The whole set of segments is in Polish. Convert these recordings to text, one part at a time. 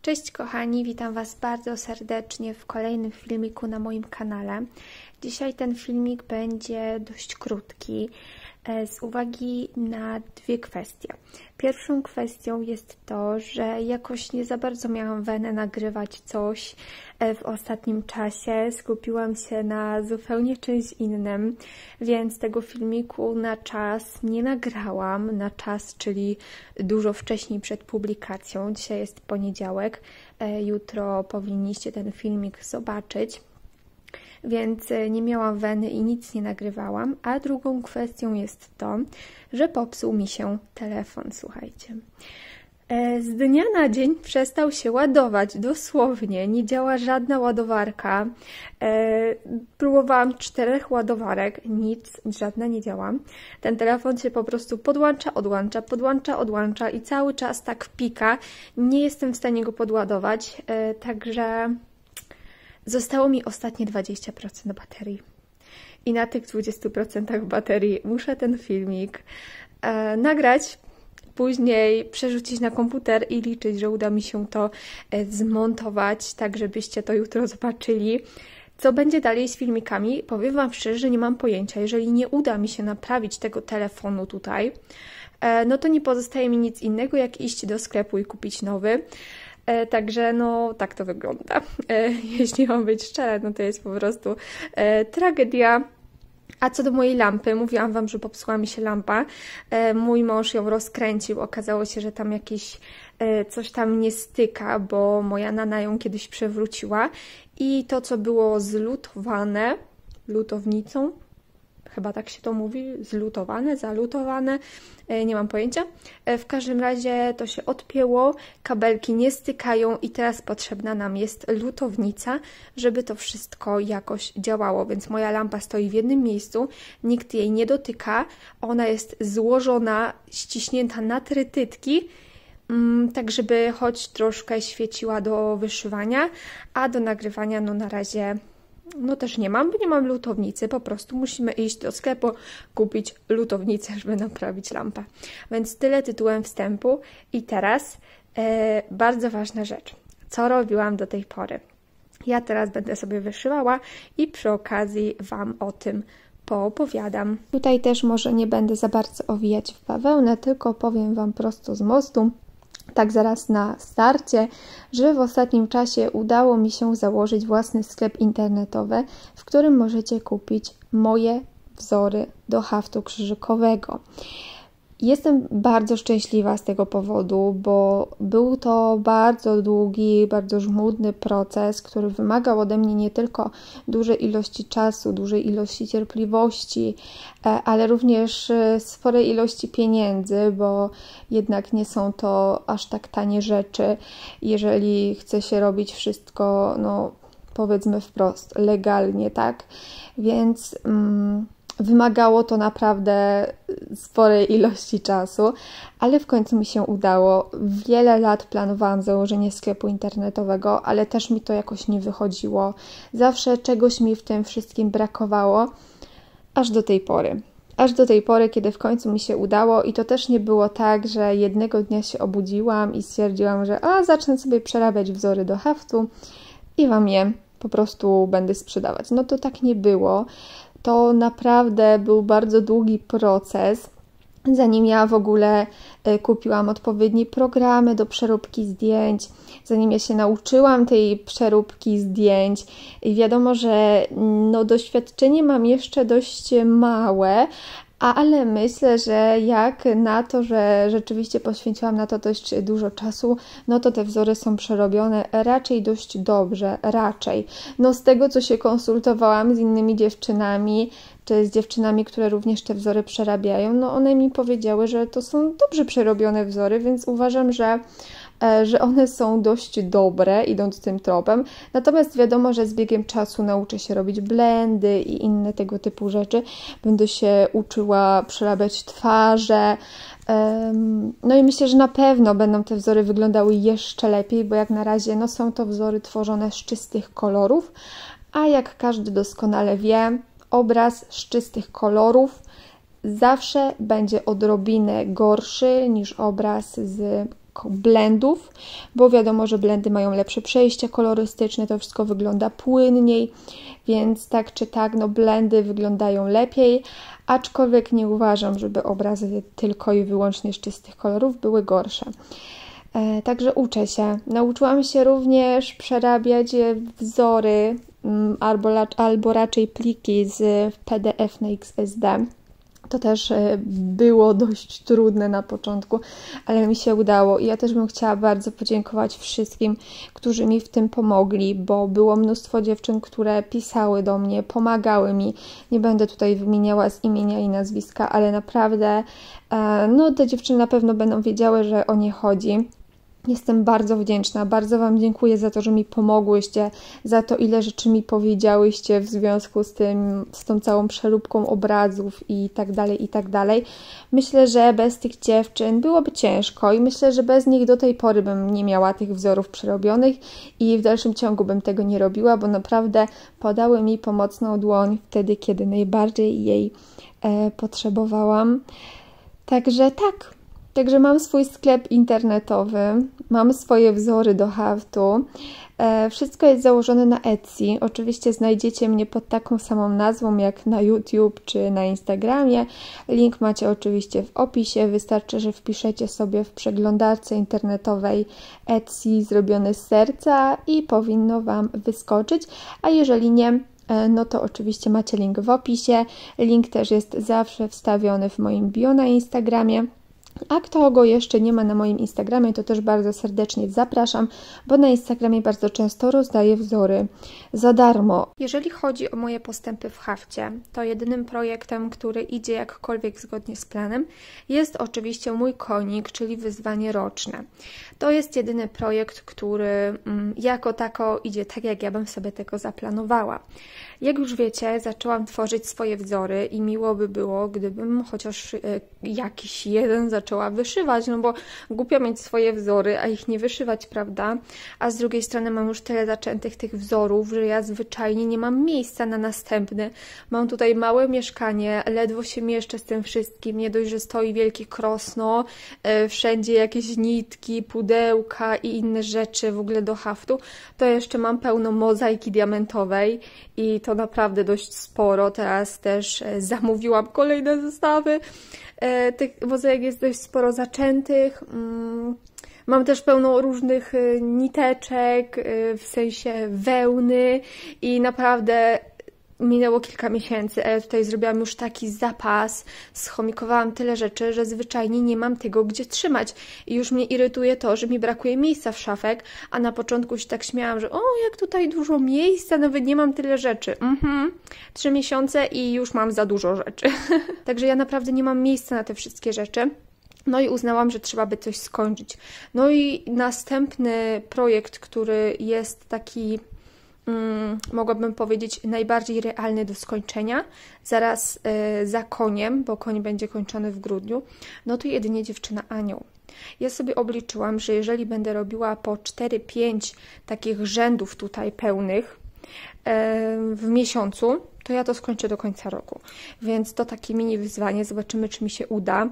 Cześć kochani, witam Was bardzo serdecznie w kolejnym filmiku na moim kanale. Dzisiaj ten filmik będzie dość krótki z uwagi na dwie kwestie. Pierwszą kwestią jest to, że jakoś nie za bardzo miałam wenę nagrywać coś w ostatnim czasie. Skupiłam się na zupełnie czymś innym, więc tego filmiku na czas nie nagrałam. Na czas, czyli dużo wcześniej przed publikacją. Dzisiaj jest poniedziałek, jutro powinniście ten filmik zobaczyć. Więc nie miałam weny i nic nie nagrywałam. A drugą kwestią jest to, że popsuł mi się telefon, słuchajcie. Z dnia na dzień przestał się ładować, dosłownie, nie działa żadna ładowarka. Próbowałam 4 ładowarek, żadna nie działa. Ten telefon się po prostu podłącza, odłącza, podłącza, odłącza i cały czas tak pika. Nie jestem w stanie go podładować, także zostało mi ostatnie 20% baterii. I na tych 20% baterii muszę ten filmik nagrać, później przerzucić na komputer i liczyć, że uda mi się to zmontować, tak żebyście to jutro zobaczyli. Co będzie dalej z filmikami? Powiem Wam szczerze, że nie mam pojęcia. Jeżeli nie uda mi się naprawić tego telefonu tutaj, no to nie pozostaje mi nic innego, jak iść do sklepu i kupić nowy. Także no tak to wygląda. Jeśli mam być szczera, no to jest po prostu tragedia. A co do mojej lampy, mówiłam Wam, że popsuła mi się lampa. Mój mąż ją rozkręcił, okazało się, że tam jakieś coś tam nie styka, bo moja nana ją kiedyś przewróciła i to, co było zlutowane lutownicą, chyba tak się to mówi, zlutowane, zalutowane, nie mam pojęcia. W każdym razie to się odpięło, kabelki nie stykają i teraz potrzebna nam jest lutownica, żeby to wszystko jakoś działało, więc moja lampa stoi w jednym miejscu, nikt jej nie dotyka, ona jest złożona, ściśnięta na trytytki, tak żeby choć troszkę świeciła do wyszywania, a do nagrywania no na razie no też nie mam, bo nie mam lutownicy, po prostu musimy iść do sklepu, kupić lutownicę, żeby naprawić lampę. Więc tyle tytułem wstępu i teraz bardzo ważna rzecz. Co robiłam do tej pory? Ja teraz będę sobie wyszywała i przy okazji Wam o tym poopowiadam. Tutaj też może nie będę za bardzo owijać w bawełnę, tylko powiem Wam prosto z mostu, tak zaraz na starcie, że w ostatnim czasie udało mi się założyć własny sklep internetowy, w którym możecie kupić moje wzory do haftu krzyżykowego. Jestem bardzo szczęśliwa z tego powodu, bo był to bardzo długi, bardzo żmudny proces, który wymagał ode mnie nie tylko dużej ilości czasu, dużej ilości cierpliwości, ale również sporej ilości pieniędzy, bo jednak nie są to aż tak tanie rzeczy, jeżeli chce się robić wszystko, no powiedzmy wprost, legalnie, tak? Więc wymagało to naprawdę sporej ilości czasu, ale w końcu mi się udało. Wiele lat planowałam założenie sklepu internetowego, ale też mi to jakoś nie wychodziło. Zawsze czegoś mi w tym wszystkim brakowało, aż do tej pory. Aż do tej pory, kiedy w końcu mi się udało i to też nie było tak, że jednego dnia się obudziłam i stwierdziłam, że zacznę sobie przerabiać wzory do haftu i Wam je po prostu będę sprzedawać. No to tak nie było. To naprawdę był bardzo długi proces, zanim ja w ogóle kupiłam odpowiednie programy do przeróbki zdjęć, zanim ja się nauczyłam tej przeróbki zdjęć. I wiadomo, że no, doświadczenie mam jeszcze dość małe, ale myślę, że jak na to, że rzeczywiście poświęciłam na to dość dużo czasu, no to te wzory są przerobione raczej dość dobrze, raczej. No z tego, co się konsultowałam z innymi dziewczynami, czy z dziewczynami, które również te wzory przerabiają, no one mi powiedziały, że to są dobrze przerobione wzory, więc uważam, że one są dość dobre, idąc tym tropem. Natomiast wiadomo, że z biegiem czasu nauczę się robić blendy i inne tego typu rzeczy. Będę się uczyła przerabiać twarze. No i myślę, że na pewno będą te wzory wyglądały jeszcze lepiej, bo jak na razie no, są to wzory tworzone z czystych kolorów, a jak każdy doskonale wie, obraz z czystych kolorów zawsze będzie odrobinę gorszy niż obraz z blendów, bo wiadomo, że blendy mają lepsze przejście kolorystyczne, to wszystko wygląda płynniej, więc tak czy tak, no blendy wyglądają lepiej, aczkolwiek nie uważam, żeby obrazy tylko i wyłącznie z czystych kolorów były gorsze. Także uczę się. Nauczyłam się również przerabiać wzory albo raczej pliki z PDF na XSD. To też było dość trudne na początku, ale mi się udało i ja też bym chciała bardzo podziękować wszystkim, którzy mi w tym pomogli, bo było mnóstwo dziewczyn, które pisały do mnie, pomagały mi. Nie będę tutaj wymieniała z imienia i nazwiska, ale naprawdę no, te dziewczyny na pewno będą wiedziały, że o nie chodzi. Jestem bardzo wdzięczna, bardzo Wam dziękuję za to, że mi pomogłyście, za to, ile rzeczy mi powiedziałyście w związku z tym, z tą całą przeróbką obrazów i tak dalej, i tak dalej. Myślę, że bez tych dziewczyn byłoby ciężko i myślę, że bez nich do tej pory bym nie miała tych wzorów przerobionych i w dalszym ciągu bym tego nie robiła, bo naprawdę podały mi pomocną dłoń wtedy, kiedy najbardziej jej potrzebowałam. Także tak. Także mam swój sklep internetowy, mam swoje wzory do haftu. Wszystko jest założone na Etsy. Oczywiście znajdziecie mnie pod taką samą nazwą jak na YouTube czy na Instagramie. Link macie oczywiście w opisie. Wystarczy, że wpiszecie sobie w przeglądarce internetowej Etsy zrobione z serca i powinno Wam wyskoczyć. A jeżeli nie, no to oczywiście macie link w opisie. Link też jest zawsze wstawiony w moim bio na Instagramie. A kto go jeszcze nie ma na moim Instagramie, to też bardzo serdecznie zapraszam, bo na Instagramie bardzo często rozdaję wzory za darmo. Jeżeli chodzi o moje postępy w hafcie, to jedynym projektem, który idzie jakkolwiek zgodnie z planem, jest oczywiście mój konik, czyli wyzwanie roczne. To jest jedyny projekt, który jako tako idzie tak, jak ja bym sobie tego zaplanowała. Jak już wiecie, zaczęłam tworzyć swoje wzory i miło by było, gdybym chociaż jakiś jeden zaczęła wyszywać, no bo głupio mieć swoje wzory, a ich nie wyszywać, prawda? A z drugiej strony mam już tyle zaczętych tych wzorów, że ja zwyczajnie nie mam miejsca na następny. Mam tutaj małe mieszkanie, ledwo się mieszczę z tym wszystkim, nie dość, że stoi wielkie krosno, wszędzie jakieś nitki, pudełka i inne rzeczy w ogóle do haftu, to jeszcze mam pełno mozaiki diamentowej i to naprawdę dość sporo. Teraz też zamówiłam kolejne zestawy. Tych mozaik jest dość sporo zaczętych. Mam też pełno różnych niteczek, w sensie wełny i naprawdę minęło kilka miesięcy, a ja tutaj zrobiłam już taki zapas, schomikowałam tyle rzeczy, że zwyczajnie nie mam tego gdzie trzymać i już mnie irytuje to, że mi brakuje miejsca w szafek, a na początku się tak śmiałam, że o, jak tutaj dużo miejsca, nawet nie mam tyle rzeczy. 3 miesiące i już mam za dużo rzeczy. Także ja naprawdę nie mam miejsca na te wszystkie rzeczy. No i uznałam, że trzeba by coś skończyć. No i następny projekt, który jest taki, mogłabym powiedzieć, najbardziej realny do skończenia, zaraz za koniem, bo koń będzie kończony w grudniu, no to jedynie dziewczyna Anioł. Ja sobie obliczyłam, że jeżeli będę robiła po 4-5 takich rzędów tutaj pełnych w miesiącu, to ja to skończę do końca roku. Więc to takie mini wyzwanie, zobaczymy, czy mi się uda.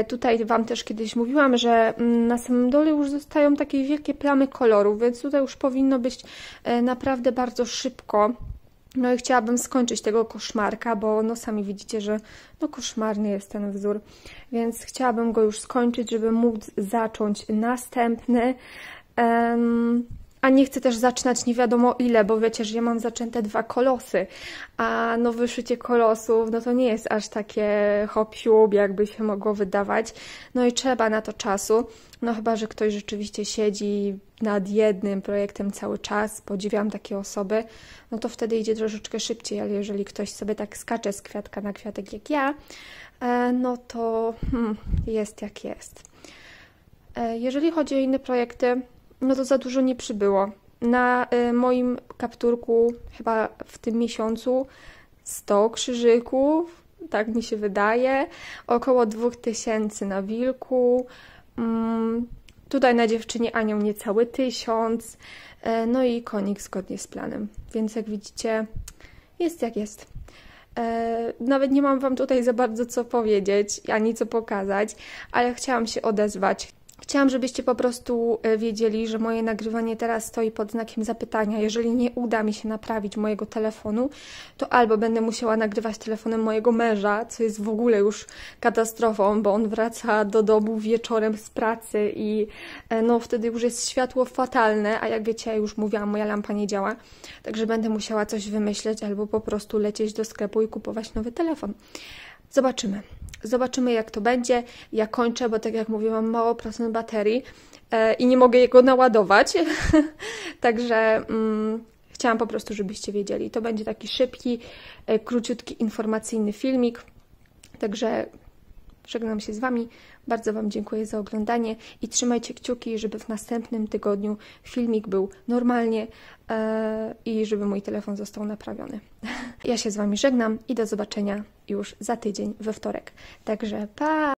Tutaj Wam też kiedyś mówiłam, że na samym dole już zostają takie wielkie plamy kolorów, więc tutaj już powinno być naprawdę bardzo szybko. No i chciałabym skończyć tego koszmarka, bo no sami widzicie, że no koszmarny jest ten wzór, więc chciałabym go już skończyć, żeby móc zacząć następny. A nie chcę też zaczynać nie wiadomo ile, bo wiecie, że ja mam zaczęte 2 kolosy, a no wyszycie kolosów, no to nie jest aż takie hop-siup, jakby się mogło wydawać. No i trzeba na to czasu, no chyba, że ktoś rzeczywiście siedzi nad jednym projektem cały czas, podziwiam takie osoby, no to wtedy idzie troszeczkę szybciej, ale jeżeli ktoś sobie tak skacze z kwiatka na kwiatek jak ja, no to jest jak jest. Jeżeli chodzi o inne projekty, no to za dużo nie przybyło. Na moim kapturku chyba w tym miesiącu 100 krzyżyków, tak mi się wydaje, około 2000 na wilku, tutaj na dziewczynie Anioł niecały 1000, no i konik zgodnie z planem. Więc jak widzicie, jest jak jest. Nawet nie mam Wam tutaj za bardzo co powiedzieć, ani co pokazać, ale chciałam się odezwać. Chciałam, żebyście po prostu wiedzieli, że moje nagrywanie teraz stoi pod znakiem zapytania. Jeżeli nie uda mi się naprawić mojego telefonu, to albo będę musiała nagrywać telefonem mojego męża, co jest w ogóle już katastrofą, bo on wraca do domu wieczorem z pracy i no wtedy już jest światło fatalne, a jak wiecie, ja już mówiłam, moja lampa nie działa, także będę musiała coś wymyśleć albo po prostu lecieć do sklepu i kupować nowy telefon. Zobaczymy. Zobaczymy, jak to będzie. Ja kończę, bo tak jak mówiłam, mam mało procent baterii i nie mogę jego naładować. Także chciałam po prostu, żebyście wiedzieli. To będzie taki szybki, króciutki, informacyjny filmik. Także żegnam się z Wami. Bardzo Wam dziękuję za oglądanie i trzymajcie kciuki, żeby w następnym tygodniu filmik był normalnie i żeby mój telefon został naprawiony. Ja się z Wami żegnam i do zobaczenia już za tydzień we wtorek. Także pa!